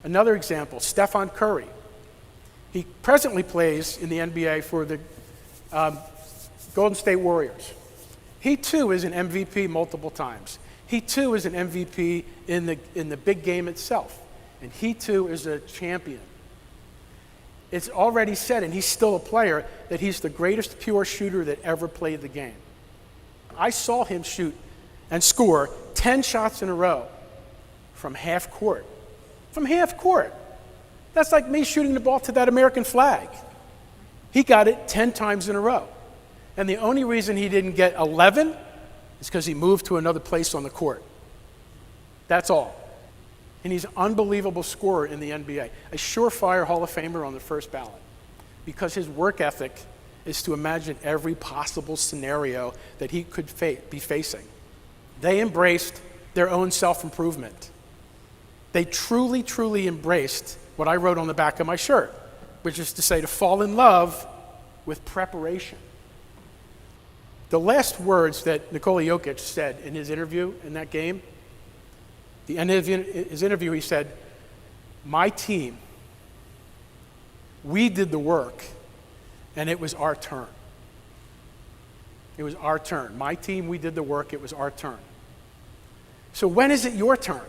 Another example, Stephen Curry. He presently plays in the NBA for the Golden State Warriors. He too is an MVP multiple times. He too is an MVP in the big game itself. And he too is a champion. It's already said, and he's still a player, that he's the greatest pure shooter that ever played the game. I saw him shoot and score 10 shots in a row from half court. From half court. That's like me shooting the ball to that American flag. He got it 10 times in a row. And the only reason he didn't get 11 is because he moved to another place on the court. That's all. And he's an unbelievable scorer in the NBA. A surefire Hall of Famer on the first ballot. Because his work ethic is to imagine every possible scenario that he could be facing. They embraced their own self-improvement. They truly, truly embraced what I wrote on the back of my shirt, which is to say to fall in love with preparation. The last words that Nikola Jokic said in his interview in that game, the end of his interview, he said, "My team, we did the work, and it was our turn." It was our turn. My team, we did the work, it was our turn. So when is it your turn?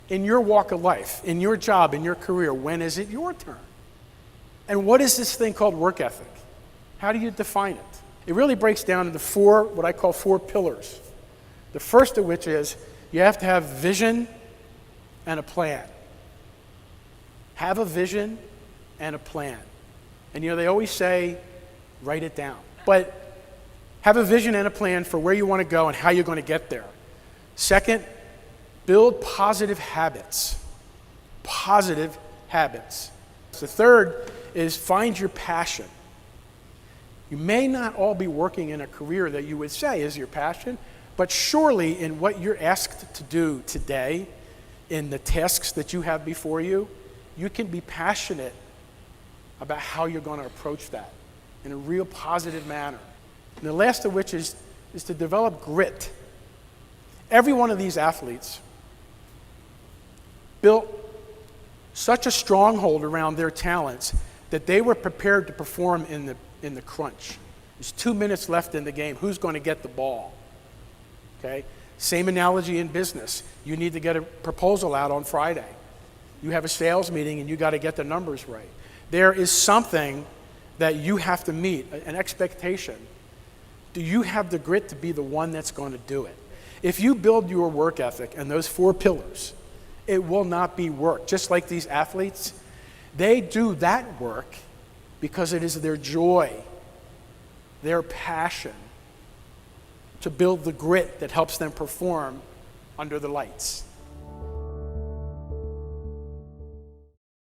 In your walk of life, in your job, in your career, when is it your turn? And what is this thing called work ethic? How do you define it? It really breaks down into what I call four pillars. The first of which is you have to have vision and a plan. Have a vision and a plan. And they always say, write it down. But have a vision and a plan for where you want to go and how you're going to get there. Second, build positive habits. Positive habits. The third is find your passion. You may not all be working in a career that you would say is your passion, but surely in what you're asked to do today, in the tasks that you have before you, you can be passionate about how you're going to approach that in a real positive manner. And the last of which is to develop grit. Every one of these athletes built such a stronghold around their talents that they were prepared to perform in the crunch. There's 2 minutes left in the game. Who's going to get the ball? Okay? Same analogy in business. You need to get a proposal out on Friday. You have a sales meeting and you got to get the numbers right. There is something that you have to meet, an expectation. Do you have the grit to be the one that's going to do it? If you build your work ethic and those four pillars, it will not be work. Just like these athletes, they do that work because it is their joy, their passion to build the grit that helps them perform under the lights.